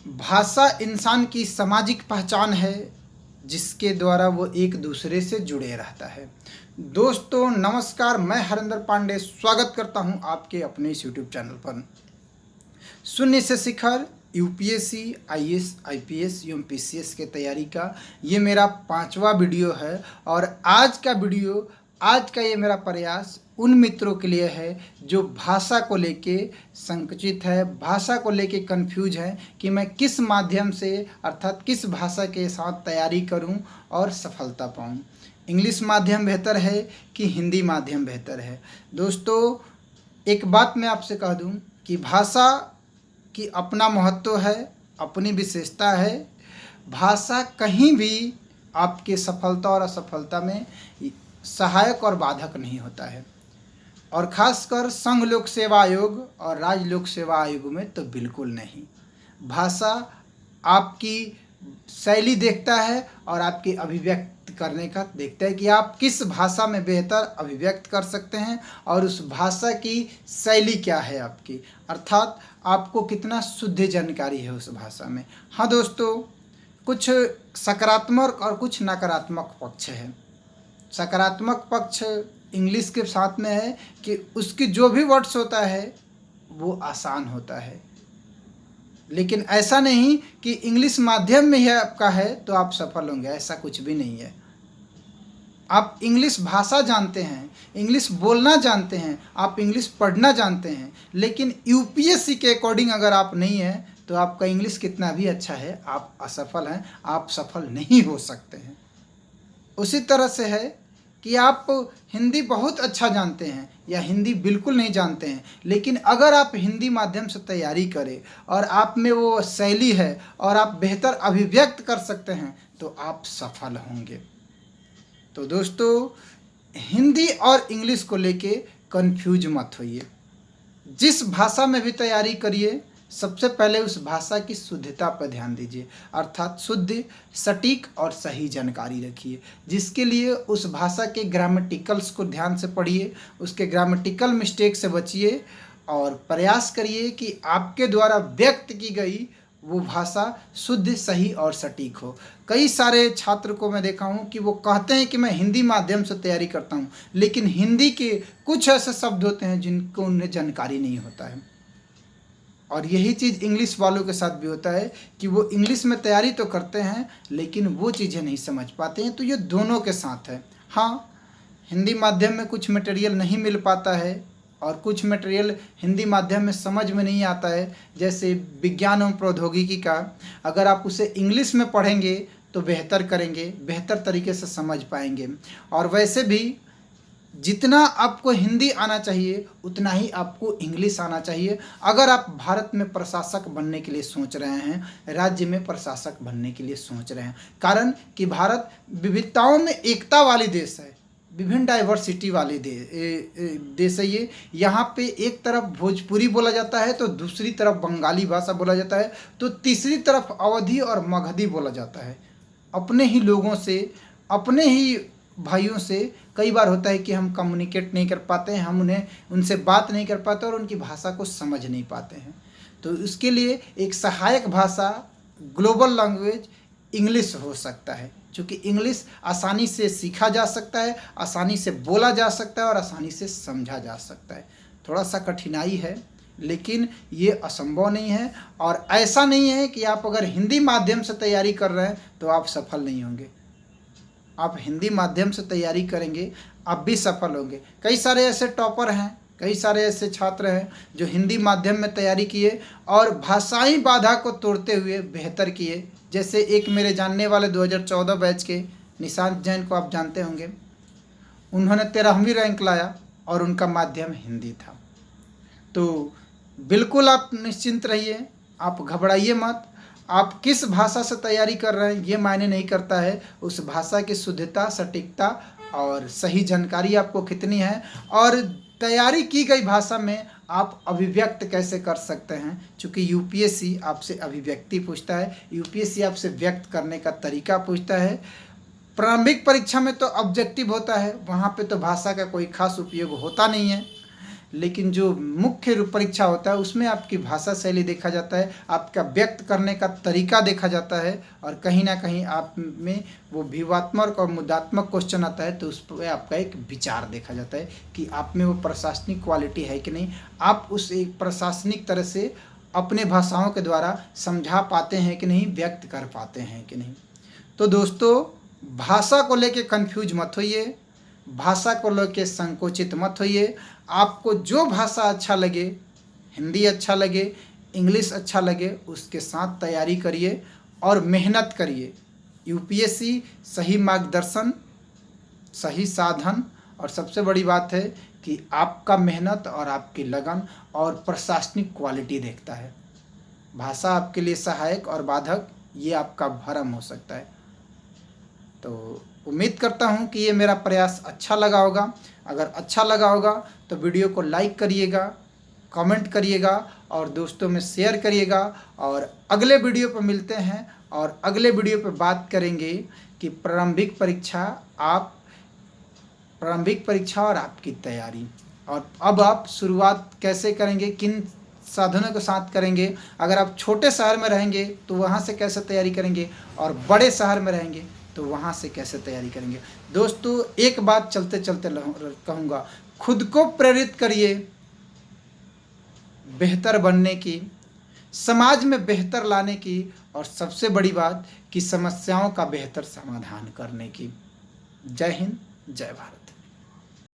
भाषा इंसान की सामाजिक पहचान है जिसके द्वारा वो एक दूसरे से जुड़े रहता है। दोस्तों नमस्कार, मैं हरिंदर पांडे स्वागत करता हूं आपके अपने इस यूट्यूब चैनल पर। शून्य से शिखर यूपीएससी, आईएएस, आईपीएस एवं पीसीएस के तैयारी का ये मेरा 5वां वीडियो है। और आज का ये मेरा प्रयास उन मित्रों के लिए है जो भाषा को लेके संकुचित है, भाषा को लेके कंफ्यूज है कि मैं किस माध्यम से अर्थात किस भाषा के साथ तैयारी करूं और सफलता पाऊं। इंग्लिश माध्यम बेहतर है कि हिंदी माध्यम बेहतर है। दोस्तों एक बात मैं आपसे कह दूं कि भाषा की अपना महत्व है, अपनी विशेषता है। भाषा कहीं भी आपके सफलता और असफलता में सहायक और बाधक नहीं होता है, और ख़ासकर संघ लोक सेवा आयोग और राज्य लोक सेवा आयोग में तो बिल्कुल नहीं। भाषा आपकी शैली देखता है और आपकी अभिव्यक्त करने का देखता है कि आप किस भाषा में बेहतर अभिव्यक्त कर सकते हैं और उस भाषा की शैली क्या है आपकी, अर्थात आपको कितना शुद्ध जानकारी है उस भाषा में। हाँ दोस्तों, कुछ सकारात्मक और कुछ नकारात्मक पक्ष है। सकारात्मक पक्ष इंग्लिश के साथ में है कि उसकी जो भी वर्ड्स होता है वो आसान होता है, लेकिन ऐसा नहीं कि इंग्लिश माध्यम में ही आपका है तो आप सफल होंगे, ऐसा कुछ भी नहीं है। आप इंग्लिश भाषा जानते हैं, इंग्लिश बोलना जानते हैं, आप इंग्लिश पढ़ना जानते हैं, लेकिन यूपीएससी के अकॉर्डिंग अगर आप नहीं हैं तो आपका इंग्लिश कितना भी अच्छा है, आप असफल हैं, आप सफल नहीं हो सकते हैं। उसी तरह से है कि आप हिंदी बहुत अच्छा जानते हैं या हिंदी बिल्कुल नहीं जानते हैं, लेकिन अगर आप हिंदी माध्यम से तैयारी करें और आप में वो शैली है और आप बेहतर अभिव्यक्त कर सकते हैं तो आप सफल होंगे। तो दोस्तों हिंदी और इंग्लिश को लेके कंफ्यूज मत होइए। जिस भाषा में भी तैयारी करिए सबसे पहले उस भाषा की शुद्धता पर ध्यान दीजिए, अर्थात शुद्ध, सटीक और सही जानकारी रखिए, जिसके लिए उस भाषा के ग्रामेटिकल्स को ध्यान से पढ़िए, उसके ग्रामेटिकल मिस्टेक से बचिए और प्रयास करिए कि आपके द्वारा व्यक्त की गई वो भाषा शुद्ध, सही और सटीक हो। कई सारे छात्र को मैं देखा हूँ कि वो कहते हैं कि मैं हिंदी माध्यम से तैयारी करता हूँ, लेकिन हिंदी के कुछ ऐसे शब्द होते हैं जिनको उन्हें जानकारी नहीं होता है। और यही चीज़ इंग्लिश वालों के साथ भी होता है कि वो इंग्लिश में तैयारी तो करते हैं लेकिन वो चीज़ें नहीं समझ पाते हैं। तो ये दोनों के साथ है। हाँ, हिंदी माध्यम में कुछ मटेरियल नहीं मिल पाता है और कुछ मटेरियल हिंदी माध्यम में समझ में नहीं आता है, जैसे विज्ञान एवं प्रौद्योगिकी का अगर आप उसे इंग्लिश में पढ़ेंगे तो बेहतर करेंगे, बेहतर तरीके से समझ पाएंगे। और वैसे भी जितना आपको हिंदी आना चाहिए उतना ही आपको इंग्लिश आना चाहिए अगर आप भारत में प्रशासक बनने के लिए सोच रहे हैं, राज्य में प्रशासक बनने के लिए सोच रहे हैं। कारण कि भारत विविधताओं में एकता वाली देश है, विभिन्न डाइवर्सिटी वाले देश है ये। यहाँ पे एक तरफ भोजपुरी बोला जाता है तो दूसरी तरफ बंगाली भाषा बोला जाता है तो तीसरी तरफ अवधी और मगधी बोला जाता है। अपने ही लोगों से, अपने ही भाइयों से कई बार होता है कि हम कम्युनिकेट नहीं कर पाते हैं, हम उनसे बात नहीं कर पाते और उनकी भाषा को समझ नहीं पाते हैं। तो इसके लिए एक सहायक भाषा, ग्लोबल लैंग्वेज इंग्लिश हो सकता है, क्योंकि इंग्लिश आसानी से सीखा जा सकता है, आसानी से बोला जा सकता है और आसानी से समझा जा सकता है। थोड़ा सा कठिनाई है लेकिन ये असंभव नहीं है। और ऐसा नहीं है कि आप अगर हिंदी माध्यम से तैयारी कर रहे हैं तो आप सफल नहीं होंगे। आप हिंदी माध्यम से तैयारी करेंगे आप भी सफल होंगे। कई सारे ऐसे टॉपर हैं, कई सारे ऐसे छात्र हैं जो हिंदी माध्यम में तैयारी किए और भाषाई बाधा को तोड़ते हुए बेहतर किए। जैसे एक मेरे जानने वाले 2014 बैच के निशांत जैन को आप जानते होंगे, उन्होंने 13वीं रैंक लाया और उनका माध्यम हिंदी था। तो बिल्कुल आप निश्चिंत रहिए, आप घबराइए मत। आप किस भाषा से तैयारी कर रहे हैं ये मायने नहीं करता है, उस भाषा की शुद्धता, सटीकता और सही जानकारी आपको कितनी है और तैयारी की गई भाषा में आप अभिव्यक्त कैसे कर सकते हैं। चूँकि यूपीएससी आपसे अभिव्यक्ति पूछता है, यूपीएससी आपसे व्यक्त करने का तरीका पूछता है। प्रारंभिक परीक्षा में तो ऑब्जेक्टिव होता है, वहाँ पे तो भाषा का कोई खास उपयोग होता नहीं है, लेकिन जो मुख्य परीक्षा होता है उसमें आपकी भाषा शैली देखा जाता है, आपका व्यक्त करने का तरीका देखा जाता है, और कहीं ना कहीं आप में वो विवात्मक और मुद्दात्मक क्वेश्चन आता है तो उस पर आपका एक विचार देखा जाता है कि आप में वो प्रशासनिक क्वालिटी है कि नहीं, आप उस एक प्रशासनिक तरह से अपने भाषाओं के द्वारा समझा पाते हैं कि नहीं, व्यक्त कर पाते हैं कि नहीं। तो दोस्तों, भाषा को लेके कंफ्यूज मत होइए, भाषा को लेके संकोचित मत होइए। आपको जो भाषा अच्छा लगे, हिंदी अच्छा लगे, इंग्लिश अच्छा लगे, उसके साथ तैयारी करिए और मेहनत करिए। यूपीएससी सही मार्गदर्शन, सही साधन, और सबसे बड़ी बात है कि आपका मेहनत और आपकी लगन और प्रशासनिक क्वालिटी देखता है। भाषा आपके लिए सहायक और बाधक ये आपका भ्रम हो सकता है। तो उम्मीद करता हूँ कि ये मेरा प्रयास अच्छा लगा होगा। अगर अच्छा लगा होगा तो वीडियो को लाइक करिएगा, कमेंट करिएगा और दोस्तों में शेयर करिएगा। और अगले वीडियो पर मिलते हैं और अगले वीडियो पर बात करेंगे कि प्रारंभिक परीक्षा और आपकी तैयारी, और अब आप शुरुआत कैसे करेंगे, किन साधनों के साथ करेंगे। अगर आप छोटे शहर में रहेंगे तो वहाँ से कैसे तैयारी करेंगे, और बड़े शहर में रहेंगे तो वहाँ से कैसे तैयारी करेंगे। दोस्तों, एक बात चलते चलते कहूँगा, खुद को प्रेरित करिए बेहतर बनने की, समाज में बेहतर लाने की, और सबसे बड़ी बात कि समस्याओं का बेहतर समाधान करने की। जय हिंद, जय भारत।